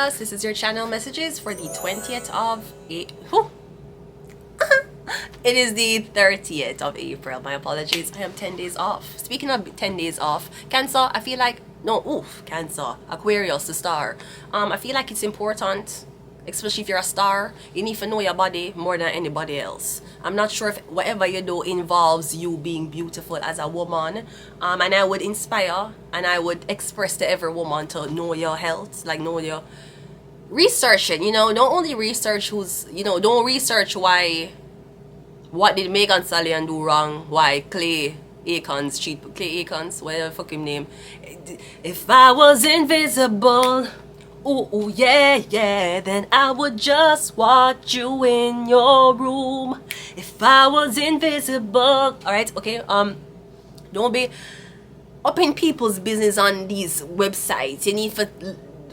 Aquarius. This is your channel messages for the 20th of April. It is the 30th of April. My apologies. I am 10 days off. Speaking of 10 days off, Cancer, I feel like, Cancer, Aquarius, the star. I feel like it's important, especially if you're a star, you need to know your body more than anybody else. I'm not sure if whatever you do involves you being beautiful as a woman. And I would inspire and I would express to every woman to know your health, like know your researching, don't only research don't research what did Megan Stallion do wrong, why Clay Akons, whatever fuck him name. If I was invisible, ooh, yeah, then I would just watch you in your room. If I was invisible. Alright, okay, don't be up in people's business on these websites. You need to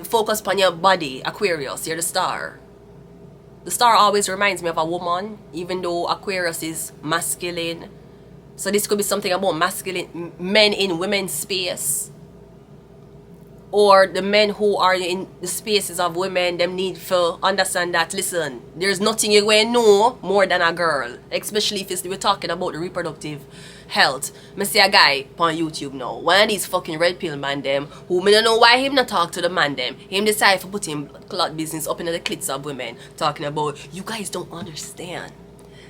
focus on your body. Aquarius, you're the star. The star always reminds me of a woman, even though Aquarius is masculine. So this could be something about masculine men in women's space, or the men who are in the spaces of women. Them need to understand that, listen, there's nothing you will know more than a girl, especially if we're talking about the reproductive health. I see a guy on YouTube now, one of these fucking red pill man them, who me don't know why him not talk to the man them. Him decide for putting clot business up in the clits of women, talking about, you guys don't understand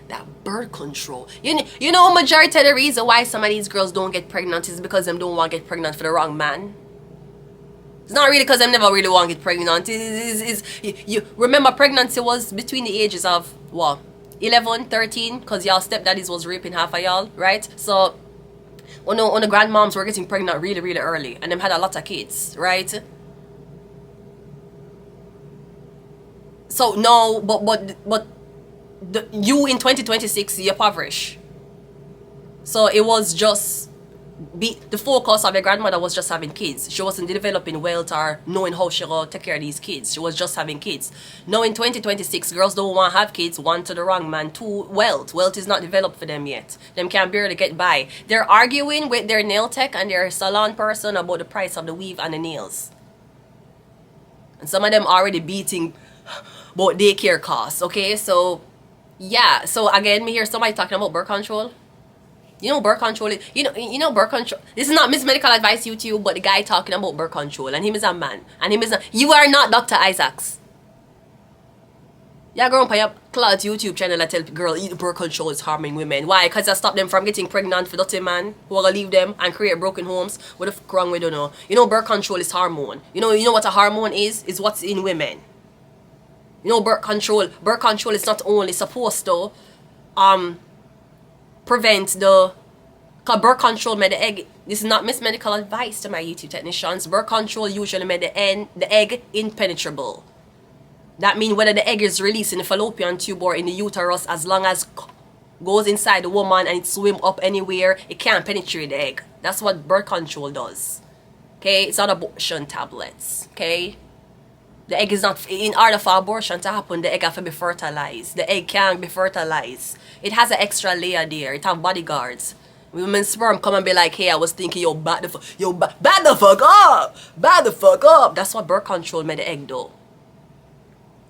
that birth control. You know majority of the reason why some of these girls don't get pregnant is because them don't want to get pregnant for the wrong man. It's not really because them never really want to get pregnant. You remember, pregnancy was between the ages of what, 11, 13, because y'all stepdaddies was raping half of y'all, right? So when the grandmoms were getting pregnant really, really early, and them had a lot of kids, right? So no, but you in 2026, you're impoverished. So it was just the focus of your grandmother was just having kids. She wasn't developing wealth or knowing how she will take care of these kids. She was just having kids. Now in 2026, girls don't want to have kids. One, to the wrong man. Two, wealth. Wealth is not developed for them yet. Them can barely get by. They're arguing with their nail tech and their salon person about the price of the weave and the nails. And some of them already beating about daycare costs. Okay, so yeah. So again, me hear somebody talking about birth control. Birth control is, birth control. This is not Miss Medical Advice YouTube, but the guy talking about birth control, and him is a man, and him is you are not Dr. Isaacs. Yeah, girl, on your cloud YouTube channel, I tell girl, birth control is harming women. Why? Because I stop them from getting pregnant for dirty man who are gonna leave them and create broken homes. What the fuck wrong with you know? Birth control is hormone. You know what a hormone is? Is what's in women. Birth control is not only supposed to prevent the birth control made the egg. This is not Miss Medical Advice to my YouTube technicians. Birth control usually made the egg impenetrable. That means whether the egg is released in the fallopian tube or in the uterus, as long as goes inside the woman and it swim up anywhere, it can't penetrate the egg. That's what birth control does. Okay, it's not abortion tablets. Okay, the egg is not, in order for abortion to happen, the egg has to be fertilized. The egg can't be fertilized. It has an extra layer there. It have bodyguards. Women's sperm come and be like, hey, I was thinking, bad the fuck up. That's what birth control made the egg do.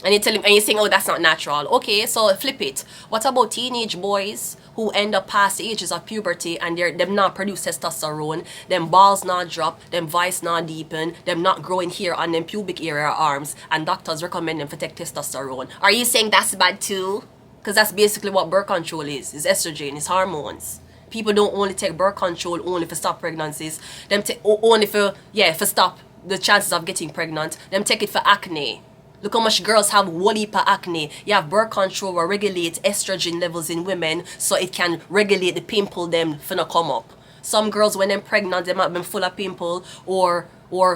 And you tell him, and you saying, oh, that's not natural. Okay, so flip it. What about teenage boys who end up past the ages of puberty and them not produce testosterone, them balls not drop, them voice not deepen, them not growing hair on them pubic area or arms, and doctors recommend them to take testosterone? Are you saying that's bad too? Because that's basically what birth control is. It's estrogen, it's hormones. People don't only take birth control only for stop pregnancies. Them take only for stop the chances of getting pregnant. Them take it for acne. Look how much girls have whole heap of acne. You have birth control will regulate estrogen levels in women, so it can regulate the pimple them finna come up. Some girls, when they're pregnant, them have been full of pimple, or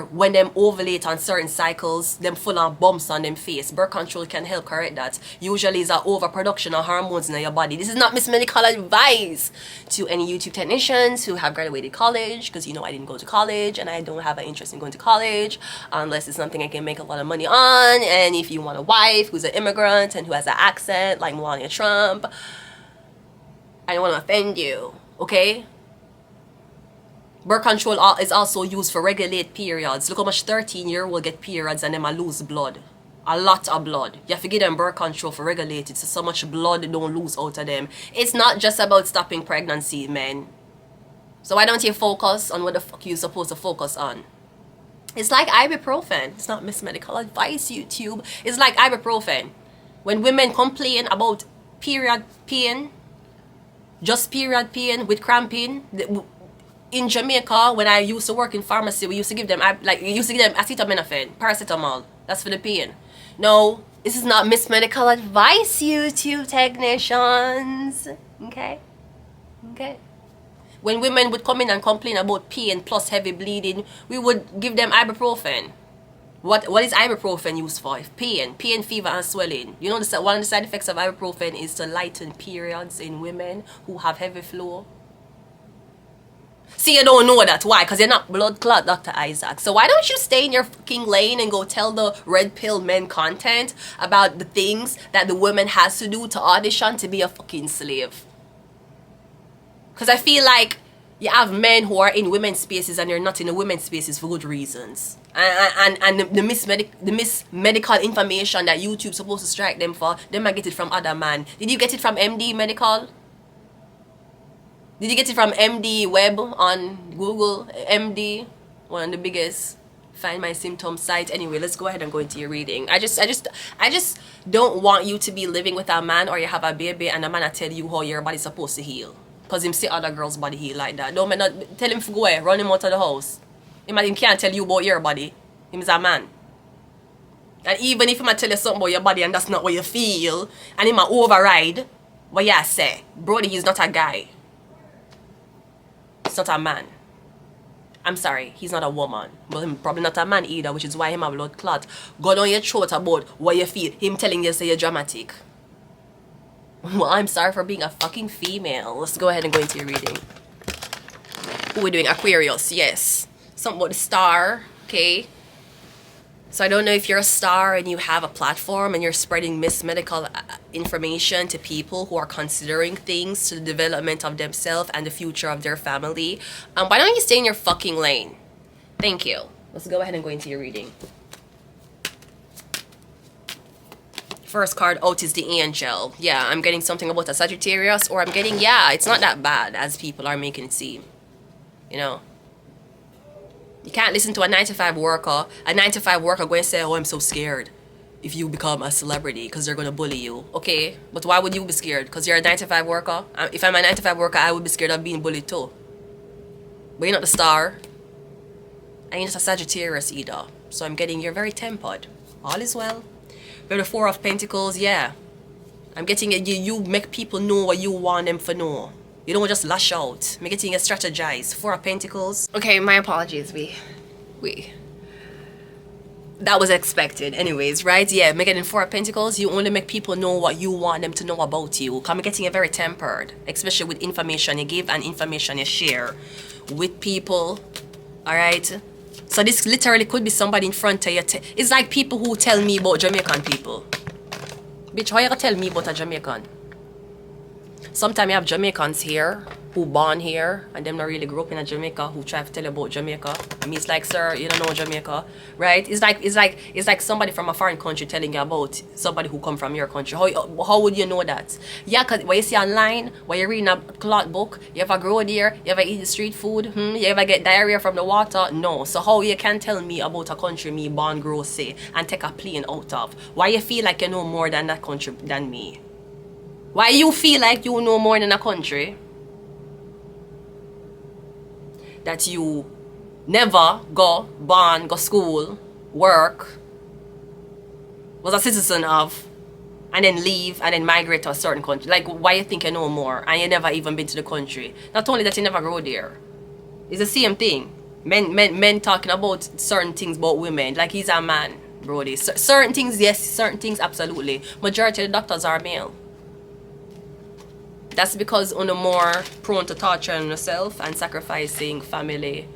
when them ovulate on certain cycles, them full of bumps on them face. Birth control can help correct that. Usually it's an overproduction of hormones in your body. This is not Miss Medical Advice to any YouTube technicians who have graduated college, because I didn't go to college and I don't have an interest in going to college unless it's something I can make a lot of money on. And if you want a wife who's an immigrant and who has an accent like Melania Trump, I don't want to offend you, okay? Birth control is also used for regulate periods. Look how much 13-year-old get periods and them a lose blood. A lot of blood. You have to give them birth control for regulate it, so much blood don't lose out of them. It's not just about stopping pregnancy, man. So why don't you focus on what the fuck you're supposed to focus on? It's like ibuprofen. It's not Miss Medical Advice, YouTube. It's like ibuprofen. When women complain about period pain, just period pain with cramping, in Jamaica, when I used to work in pharmacy, we used to give them acetaminophen, paracetamol. That's for the pain. No, this is not Miss Medical Advice, YouTube technicians. Okay? Okay? When women would come in and complain about pain plus heavy bleeding, we would give them ibuprofen. What is ibuprofen used for? Pain, fever, and swelling. You know, one of the side effects of ibuprofen is to lighten periods in women who have heavy flow. See, you don't know that. Why? Because you're not blood clot, Dr. Isaac. So why don't you stay in your fucking lane and go tell the red pill men content about the things that the woman has to do to audition to be a fucking slave? Because I feel like you have men who are in women's spaces and you're not in the women's spaces for good reasons. And the medical information that YouTube's supposed to strike them for, they might get it from other man. Did you get it from MD Medical? Did you get it from MD Web on Google? MD, one of the biggest find my symptoms site. Anyway, let's go ahead and go into your reading. I just don't want you to be living with a man or you have a baby and a man tell you how your body's supposed to heal. Because him see other girls' body heal like that. Don't not tell him to go away, run him out of the house. Him can't tell you about your body. Him is a man. And even if he might tell you something about your body and that's not what you feel, and he might override what you say, Brody, he's not a guy. He's not a man. I'm sorry, he's not a woman. But him probably not a man either, which is why him have blood clot. Go down your throat about what you feel. Him telling you say you're dramatic. Well, I'm sorry for being a fucking female. Let's go ahead and go into your reading. We're doing Aquarius, yes. Something about the star, okay? So I don't know if you're a star and you have a platform and you're spreading mismedical information to people who are considering things to the development of themselves and the future of their family. Why don't you stay in your fucking lane? Thank you. Let's go ahead and go into your reading. First card out is the angel. Yeah, I'm getting something about a Sagittarius, or I'm getting, yeah, it's not that bad as people are making it seem. You know? You can't listen to a 9-to-5 worker. A 9-to-5 worker going to say, oh, I'm so scared if you become a celebrity because they're going to bully you. Okay, but why would you be scared? Because you're a 9-to-5 worker? If I'm a 9-to-5 worker, I would be scared of being bullied too. But you're not the star. And you're not a Sagittarius either. So I'm getting you're very tempered. All is well. But the Four of Pentacles, yeah. I'm getting it. You make people know what you want them to know. You don't just lash out. I'm getting you strategize. Four of Pentacles. Okay, my apologies. That was expected. Anyways, right? Yeah, I'm getting Four of Pentacles. You only make people know what you want them to know about you. I'm getting it very tempered. Especially with information you give and information you share with people. Alright? So this literally could be somebody in front of you. It's like people who tell me about Jamaican people. Bitch, how you gonna tell me about a Jamaican? Sometimes you have Jamaicans here who born here and them not really grew up in a Jamaica who try to tell you about Jamaica. I mean, it's like, sir, you don't know Jamaica, right? It's like somebody from a foreign country telling you about somebody who come from your country. How would you know that? Yeah, because what you see online, when you're reading a cloth book, you ever grow there, you ever eat the street food, you ever get diarrhea from the water? No. So how you can tell me about a country me born, grow, say, and take a plane out of? Why you feel like you know more than that country than me? Why you feel like you know more than a country that you never go school, work, was a citizen of, and then leave and then migrate to a certain country? Like, why you think you know more and you never even been to the country? Not only that, you never grow there. It's the same thing. Men talking about certain things about women like he's a man, Brody. Certain things, yes. Certain things, absolutely. Majority of the doctors are male. That's because you're more prone to torturing yourself and sacrificing family.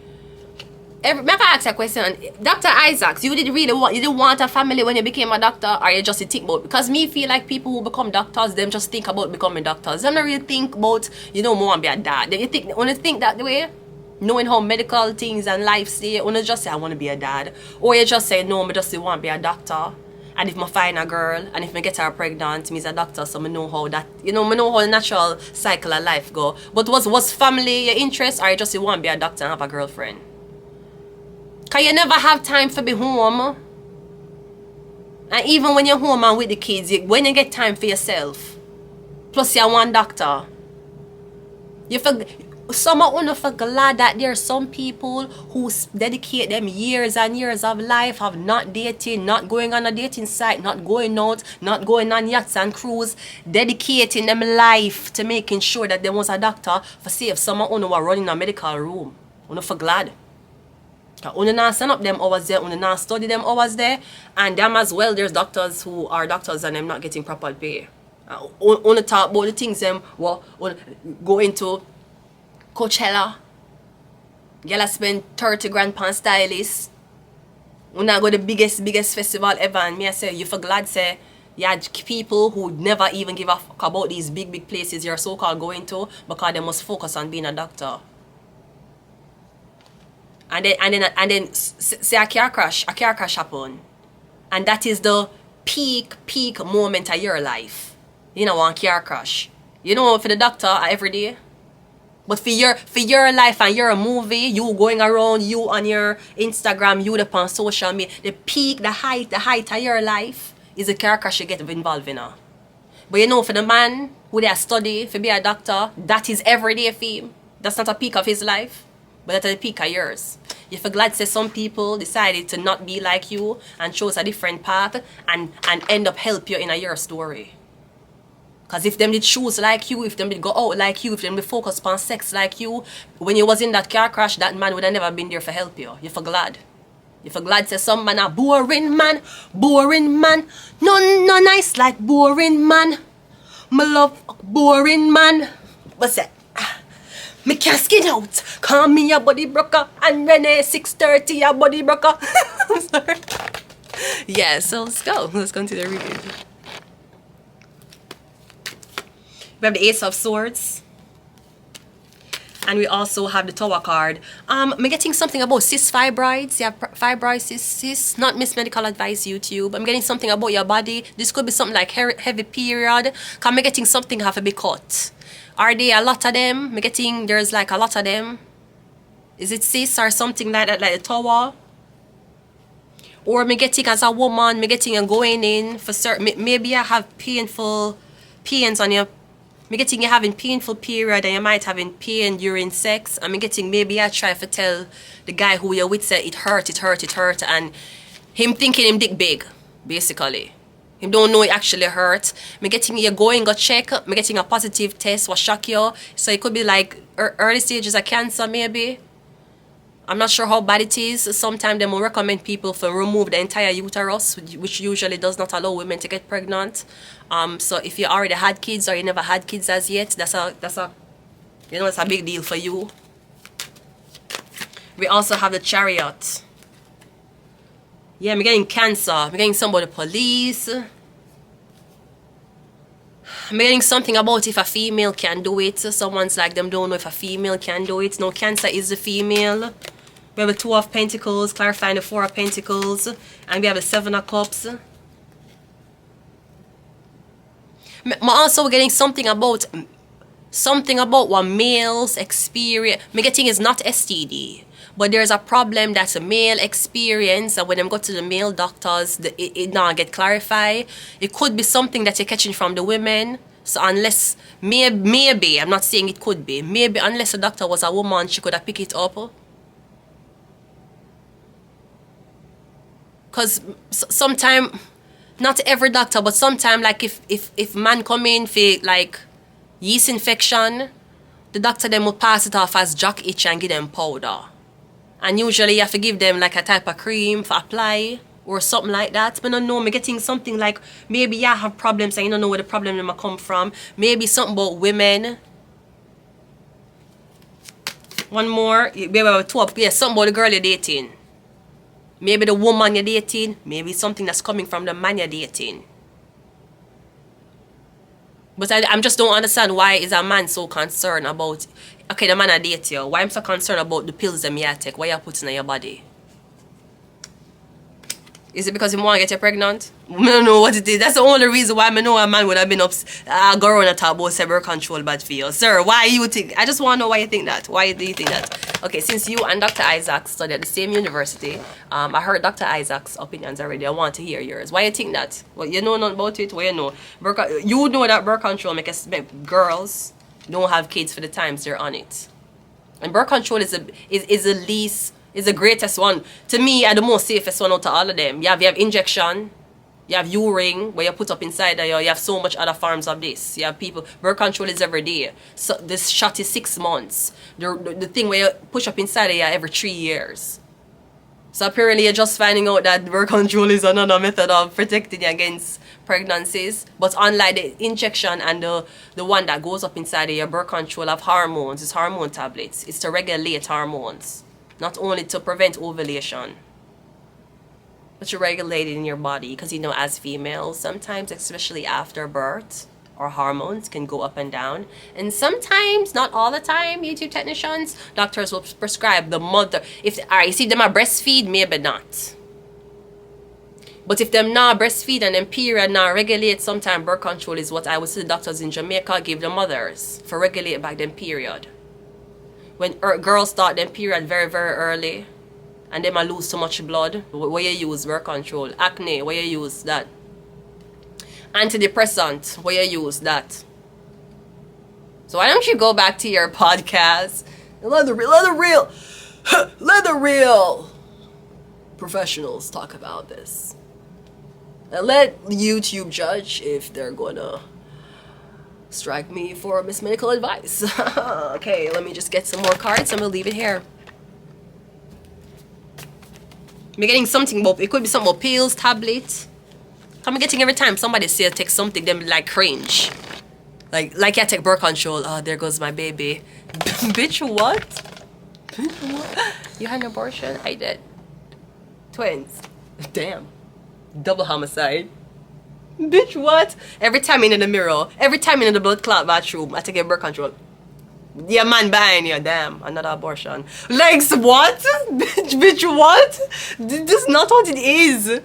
May I ask you a question? Dr. Isaacs, you didn't want a family when you became a doctor, or you just think about? Because me feel like people who become doctors, them just think about becoming doctors. They don't really think about, more and be a dad. You think that the way? knowing how medical things and life stay, you not just say I want to be a dad, or you just say no, I just want to be a doctor. And if I find a girl and if I get her pregnant, me's a doctor, so I know how that, I know how the natural cycle of life go. But was family your interest, or you just want to be a doctor and have a girlfriend? Cause you never have time for be home. And even when you're home and with the kids, when you get time for yourself, plus you're one doctor, some of you for glad that there are some people who dedicate them years and years of life of not dating, not going on a dating site, not going out, not going on yachts and cruise, dedicating them life to making sure that there was a doctor for save some of you are running a medical room. You for glad. You not stand up them hours there, you not study them hours there, and them as well, there's doctors who are doctors and them not getting proper pay. You talk about the things them go into Coachella. Y'all spend 30 grand per stylist. You not go the biggest festival ever, and me I say you for glad say you had people who never even give a fuck about these big places you're so called going to because they must focus on being a doctor. And then say a car crash happen, and that is the peak moment of your life. You know, one car crash. You know, for the doctor every day. But for your life and your movie, you going around, you on your Instagram, you up on social media, the peak, the height of your life is a car crash you get involved in. But you know, for the man who they study to be a doctor, that is every day for him. That's not a peak of his life, but that's a peak of yours. You for glad say some people decided to not be like you and chose a different path and end up help you in your story. Because if them did choose like you, if them did go out like you, if them did focus on sex like you, when you was in that car crash, that man would have never been there for help you. You for glad. You for glad say some man a boring man. No nice like boring man. Me love boring man. What's that? Me can't skin out. Call me a body broker and Renee 630 a body broker. I'm sorry. Yeah, so let's go. Let's go into the reading. We have the Ace of Swords. And we also have the Tower card. I'm getting something about cis fibroids. You have fibroids, cis. Not Miss Medical Advice YouTube. I'm getting something about your body. This could be something like heavy period. I'm getting something have to be cut. Are there a lot of them? I'm getting there's like a lot of them. Is it cis or something like that, like the Tower? Or me getting as a woman, me getting and going in for certain. Maybe I have painful pains on your. Me getting you having painful period and you might having pain during sex. I'm getting maybe I try to tell the guy who you're with say it hurt and him thinking him dick big, basically. Him don't know it actually hurt. Me getting you going go check. Me getting a positive test what shock you. So it could be like early stages of cancer maybe. I'm not sure how bad it is. Sometimes they will recommend people to remove the entire uterus, which usually does not allow women to get pregnant. So if you already had kids or you never had kids as yet, that's a it's a big deal for you. We also have the Chariot. Yeah, I'm getting cancer. I'm getting somebody police. I'm getting something about if a female can do it. Someone's like them don't know if a female can do it. No, Cancer is the female. We have the Two of Pentacles, clarifying the Four of Pentacles. And we have the Seven of Cups. I'm also getting something about what males experience. I'm getting is not STD. But there's a problem that's a male experience, and when them go to the male doctors, it not get clarified. It could be something that you're catching from the women. So unless, maybe, I'm not saying it could be, maybe unless the doctor was a woman, she could have picked it up. Because sometimes, not every doctor, but sometimes like if man come in for like yeast infection, the doctor then will pass it off as jock itch and give them powder. And usually you have to give them like a type of cream for apply or something like that. But I don't know, I'm getting something like maybe you have problems and you don't know where the problem might come from. Maybe something about women. One more. We have two up. Yeah, something about the girl you're dating. Maybe the woman you're dating. Maybe something that's coming from the man you're dating. But I'm just don't understand why is a man so concerned about, okay, the man I date you, why I'm so concerned about the pills that me I take, what you're putting in your body? Is it because he want to get you pregnant? I don't know what it is. That's the only reason why I know a man would have been going to talk about birth control bad for you. Sir, why you think? I just want to know why you think that. Why do you think that? Okay, since you and Dr. Isaac studied at the same university, I heard Dr. Isaac's opinions already. I want to hear yours. Why you think that? Well, you know nothing about it. What you know? You know that birth control make girls don't have kids for the times they're on it. And birth control is the least... is the greatest one. To me, the most safest one out of all of them. You have injection, you have U-ring, where you put up inside of you have so much other forms of this. You have people, birth control is every day. So this shot is 6 months. The thing where you push up inside of you every 3 years. So apparently you're just finding out that birth control is another method of protecting you against pregnancies. But unlike the injection and the one that goes up inside of your birth control have hormones, it's hormone tablets. It's to regulate hormones. Not only to prevent ovulation, but to regulate it in your body. Because, you know, as females, sometimes, especially after birth, our hormones can go up and down. And sometimes, not all the time, YouTube technicians, doctors will prescribe the mother. If, alright, you see them a breastfeed, maybe not. But if them not breastfeed and them period not regulate, sometimes birth control is what I would see doctors in Jamaica give the mothers for regulate back them period. When girls start them period very, very early and they might lose so much blood, where you use birth control. Acne, where you use that. Antidepressant, where you use that. So why don't you go back to your podcast and let the real professionals talk about this. And let YouTube judge if they're gonna strike me for mismedical advice. Okay, let me just get some more cards and we'll leave it here. I'm getting something about, it could be something about pills, tablets. I'm getting every time somebody say take something, them like cringe. Like I take birth control, oh, there goes my baby. Bitch, what? Bitch, what? You had an abortion? I did. Twins. Damn. Double homicide. Bitch, what? Every time in the mirror, every time in the blood clot bathroom, I take a birth control. Yeah, man behind you, damn, another abortion. Legs, what? Bitch, what? This is not what it is.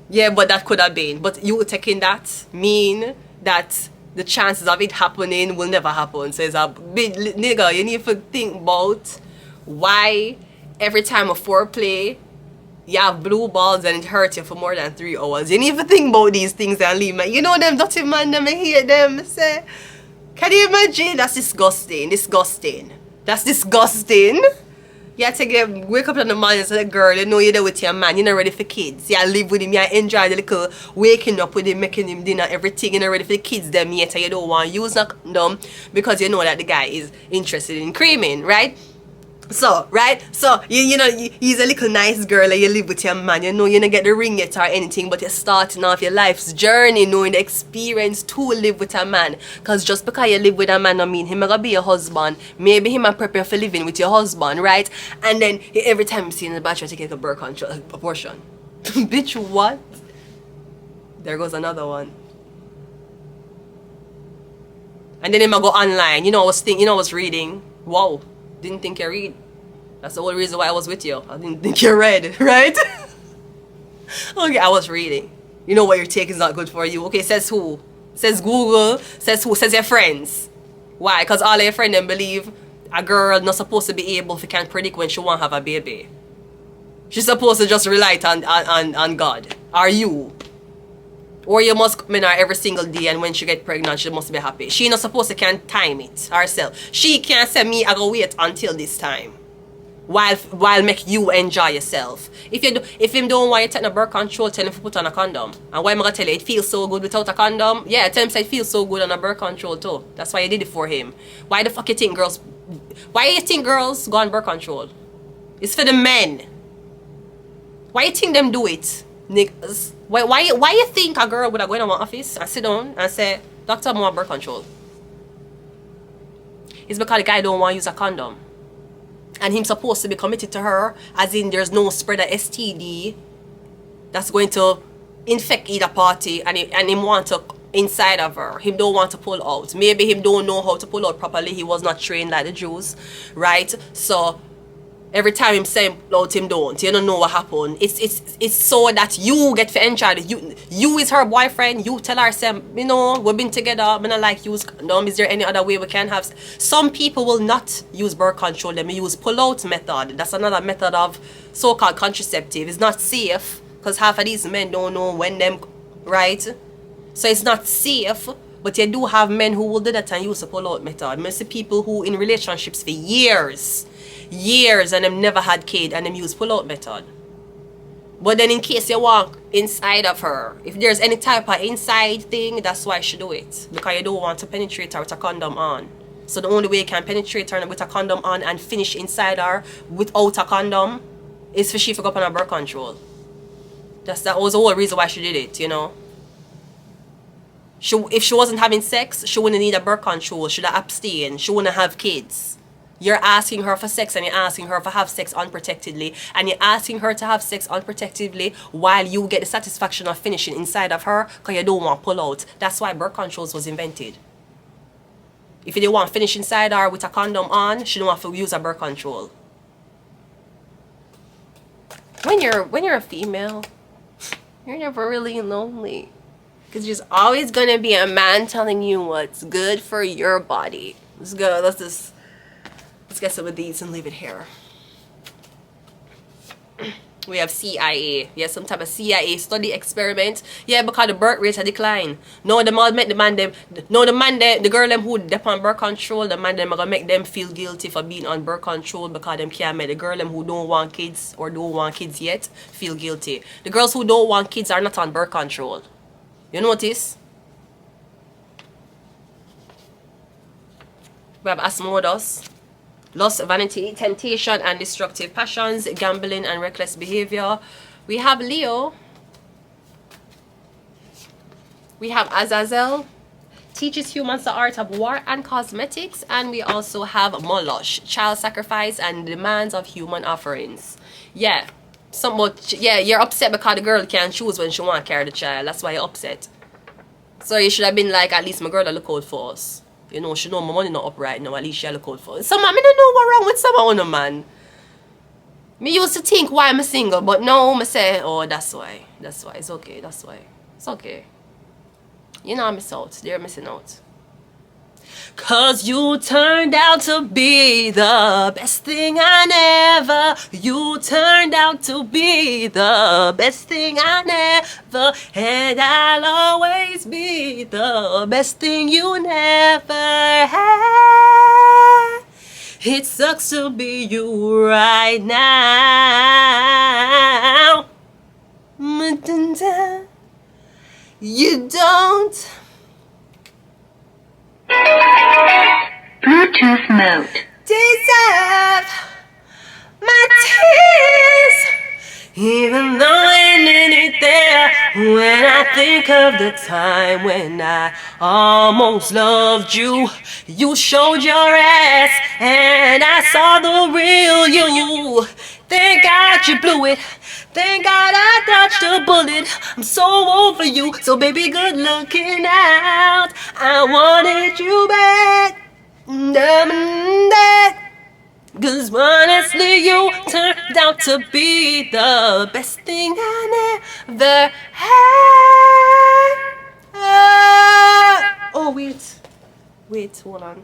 Yeah, but that could have been. But you taking that mean that the chances of it happening will never happen. So it's a big nigga, you need to think about why every time a foreplay you have blue balls and it hurts you for more than 3 hours. You need to think about these things and leave, man. You know them dirty man, them, I hate them. Say, can you imagine? That's disgusting. Disgusting. That's disgusting. You have to wake up in the morning and say, girl, you know you're there with your man. You're not ready for kids. You live with him. You enjoy the little waking up with him, making him dinner, everything. You're not ready for the kids them yet. You don't want to use them because you know that the guy is interested in creaming, right? So, right? So, you know, he's a little nice girl and you live with your man. You know, you don't get the ring yet or anything, but you're starting off your life's journey, knowing the experience to live with a man. Because just because you live with a man, don't mean him gonna be your husband. Maybe him might prepare for living with your husband, right? And then every time you see in the bathroom, taking a birth control abortion. Bitch, what? There goes another one. And then him might go online. You know, I was reading. Wow. Didn't think you read. That's the whole reason why I was with you. I didn't think you read, right? Okay, I was reading. You know what you're taking is not good for you. Okay, says who? Says Google. Says who? Says your friends. Why? Because all of your friends believe a girl not supposed to be able to can't predict when she want to have a baby. She's supposed to just rely on God. Are you? Or you must come in her every single day and when she get pregnant, she must be happy. She not supposed to can time it herself. She can't say me, I go wait until this time. While make you enjoy yourself. If him don't want you to take a birth control, tell him to put on a condom. And why am I gonna tell you it feels so good without a condom? Yeah, tell him say it feels so good on a birth control too. That's why you did it for him. Why the fuck you think girls go on birth control? It's for the men. Why you think them do it? Niggas. Why you think a girl would have gone to my office and sit down and say, Doctor, I want birth control? It's because the guy don't want to use a condom. And him supposed to be committed to her, as in there's no spread of STD that's going to infect either party, and him want to inside of her. Him don't want to pull out. Maybe him don't know how to pull out properly. He was not trained like the Jews, right? So every time him say out, him don't. You don't know what happened. It's so that you get to enjoy it. You is her boyfriend. You tell her, say, you know, we've been together. I'm not like use condom. Is there any other way we can have? Some people will not use birth control. They may use pull out method. That's another method of so-called contraceptive. It's not safe because half of these men don't know when them, right? So it's not safe. But you do have men who will do that and use a pull out method. I see people who in relationships for years and them never had kid and them use pull out method. But then in case you walk inside of her, if there's any type of inside thing, that's why she do it. Because you don't want to penetrate her with a condom on. So the only way you can penetrate her with a condom on and finish inside her without a condom is for she to go up on her birth control. That was the whole reason why she did it, you know. If she wasn't having sex, she wouldn't need a birth control. She would abstain. She wouldn't have kids. You're asking her for sex and you're asking her to have sex unprotectedly. And you're asking her to have sex unprotectedly while you get the satisfaction of finishing inside of her because you don't want to pull out. That's why birth controls was invented. If you don't want to finish inside her with a condom on, she don't have to use a birth control. When you're a female, you're never really lonely. Because there's always going to be a man telling you what's good for your body. Let's go. Let's get some of these and leave it here. We have CIA. Yeah, some type of CIA study experiment. Yeah, because the birth rate had declined. No, the man make the man them. No, the girl them who dep on birth control, the man them are gonna make them feel guilty for being on birth control because them can't make the girl them who don't want kids or don't want kids yet feel guilty. The girls who don't want kids are not on birth control. You notice? We have Asmodeus, lust, vanity, temptation, and destructive passions, gambling, and reckless behavior. We have Leo. We have Azazel, teaches humans the art of war and cosmetics. And we also have Moloch, child sacrifice and demands of human offerings. Yeah. You're upset because the girl can't choose when she want to carry the child. That's why you're upset. So you should have been like, at least my girl look out for us. You know, she know my money not up right now. At least she look out for us. Some man, I don't know what wrong with someone on a man. Me used to think why I'm single, but now I say, oh, that's why. That's why. It's okay. That's why. It's okay. You know I miss out. They're missing out. Cause you turned out to be the best thing I never. You turned out to be the best thing I never. And I'll always be the best thing you never had. It sucks to be you right now. You don't. Bluetooth mode. Deserve my tears, even though I ain't it there. When I think of the time when I almost loved you, you showed your ass and I saw the real you. Thank God you blew it. Thank God I dodged a bullet. I'm so over you, so baby, good looking out. I wanted you back. Cause honestly, you turned out to be the best thing I never had. Oh, wait, hold on.